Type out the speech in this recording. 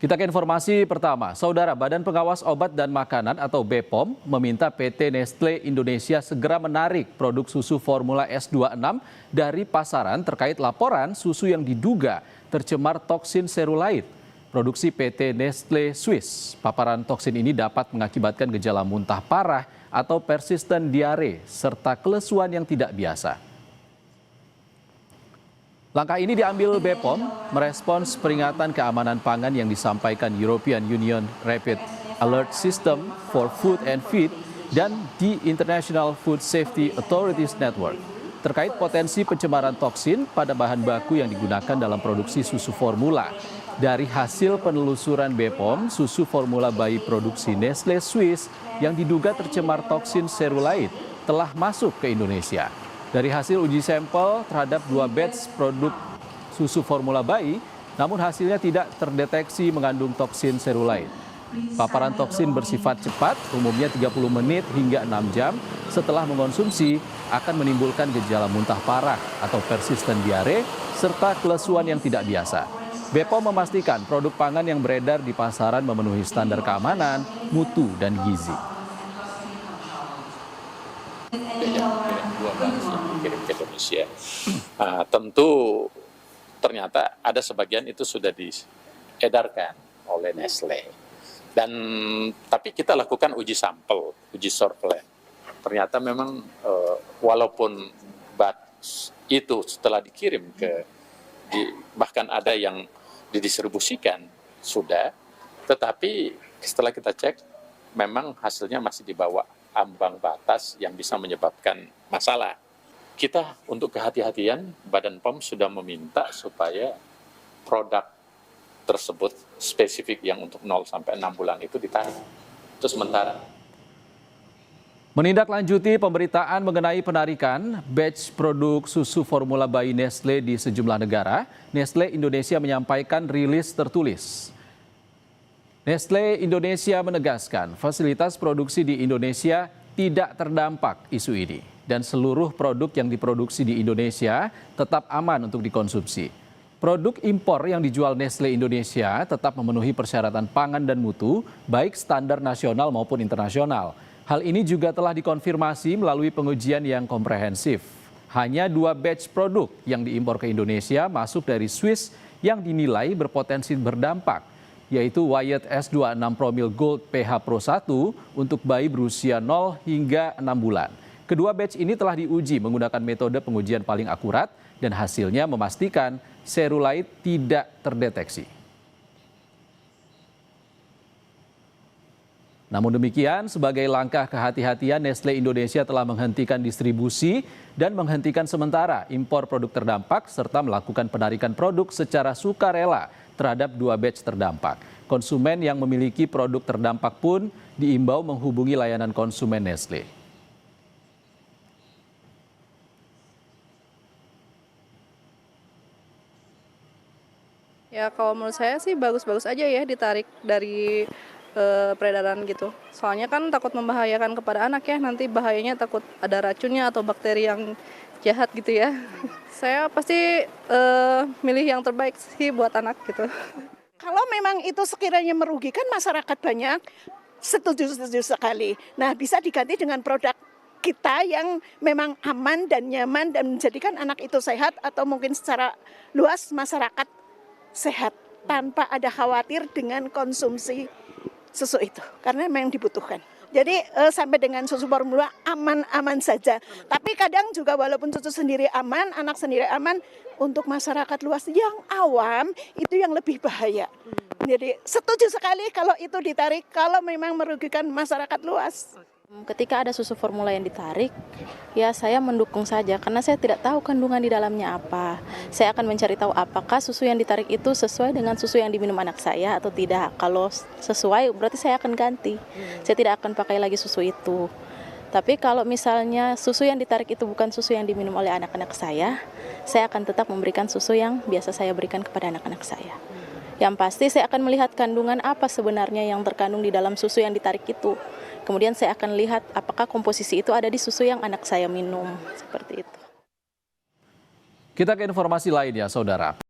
Kita ke informasi pertama. Saudara, Badan Pengawas Obat dan Makanan atau BPOM meminta PT Nestle Indonesia segera menarik produk susu formula S26 dari pasaran terkait laporan susu yang diduga tercemar toksin serulait. Produksi PT Nestle Swiss. Paparan toksin ini dapat mengakibatkan gejala muntah parah atau persisten diare serta kelesuan yang tidak biasa. Langkah ini diambil BPOM merespons peringatan keamanan pangan yang disampaikan European Union Rapid Alert System for Food and Feed dan the International Food Safety Authorities Network terkait potensi pencemaran toksin pada bahan baku yang digunakan dalam produksi susu formula. Dari hasil penelusuran BPOM, susu formula bayi produksi Nestle Swiss yang diduga tercemar toksin serulait telah masuk ke Indonesia. Dari hasil uji sampel terhadap 2 batch produk susu formula bayi, namun hasilnya tidak terdeteksi mengandung toksin serulait. Paparan toksin bersifat cepat, umumnya 30 menit hingga 6 jam setelah mengonsumsi akan menimbulkan gejala muntah parah atau persisten diare serta kelesuan yang tidak biasa. BPOM memastikan produk pangan yang beredar di pasaran memenuhi standar keamanan, mutu, dan gizi. Kirim ke Indonesia. Tentu ternyata ada sebagian itu sudah diedarkan oleh Nestle. Tapi kita lakukan uji sampel, uji surveillance. Ternyata memang walaupun batch itu setelah dikirim bahkan ada yang didistribusikan sudah, tetapi setelah kita cek memang hasilnya masih di bawah ambang batas yang bisa menyebabkan masalah. Kita untuk kehati-hatian, Badan POM sudah meminta supaya produk tersebut spesifik yang untuk 0 sampai 6 bulan itu ditarik. Itu sementara. Menindaklanjuti pemberitaan mengenai penarikan batch produk susu formula bayi Nestle di sejumlah negara, Nestle Indonesia menyampaikan rilis tertulis. Nestle Indonesia menegaskan fasilitas produksi di Indonesia tidak terdampak isu ini dan seluruh produk yang diproduksi di Indonesia tetap aman untuk dikonsumsi. Produk impor yang dijual Nestle Indonesia tetap memenuhi persyaratan pangan dan mutu, baik standar nasional maupun internasional. Hal ini juga telah dikonfirmasi melalui pengujian yang komprehensif. Hanya 2 batch produk yang diimpor ke Indonesia masuk dari Swiss yang dinilai berpotensi berdampak, yaitu Wyeth S26 Promil Gold PH Pro 1 untuk bayi berusia 0 hingga 6 bulan. Kedua batch ini telah diuji menggunakan metode pengujian paling akurat dan hasilnya memastikan serulait tidak terdeteksi. Namun demikian, sebagai langkah kehati-hatian, Nestle Indonesia telah menghentikan distribusi dan menghentikan sementara impor produk terdampak serta melakukan penarikan produk secara sukarela terhadap 2 batch terdampak. Konsumen yang memiliki produk terdampak pun diimbau menghubungi layanan konsumen Nestle. Ya kalau menurut saya sih bagus-bagus aja ya ditarik dari peredaran gitu. Soalnya kan takut membahayakan kepada anak ya, nanti bahayanya takut ada racunnya atau bakteri yang jahat gitu ya. Saya pasti milih yang terbaik sih buat anak gitu. Kalau memang itu sekiranya merugikan masyarakat banyak, setuju sekali. Nah, bisa diganti dengan produk kita yang memang aman dan nyaman dan menjadikan anak itu sehat atau mungkin secara luas masyarakat sehat tanpa ada khawatir dengan konsumsi susu itu karena memang dibutuhkan. Jadi sampai dengan susu formula aman-aman saja. Tapi kadang juga walaupun susu sendiri aman, anak sendiri aman, untuk masyarakat luas yang awam itu yang lebih bahaya. Jadi setuju sekali kalau itu ditarik kalau memang merugikan masyarakat luas. Ketika ada susu formula yang ditarik, ya saya mendukung saja karena saya tidak tahu kandungan di dalamnya apa. Saya akan mencari tahu apakah susu yang ditarik itu sesuai dengan susu yang diminum anak saya atau tidak. Kalau sesuai berarti saya akan ganti. Saya tidak akan pakai lagi susu itu. Tapi kalau misalnya susu yang ditarik itu bukan susu yang diminum oleh anak-anak saya akan tetap memberikan susu yang biasa saya berikan kepada anak-anak saya. Yang pasti saya akan melihat kandungan apa sebenarnya yang terkandung di dalam susu yang ditarik itu. Kemudian saya akan lihat apakah komposisi itu ada di susu yang anak saya minum, seperti itu. Kita ke informasi lain ya, saudara.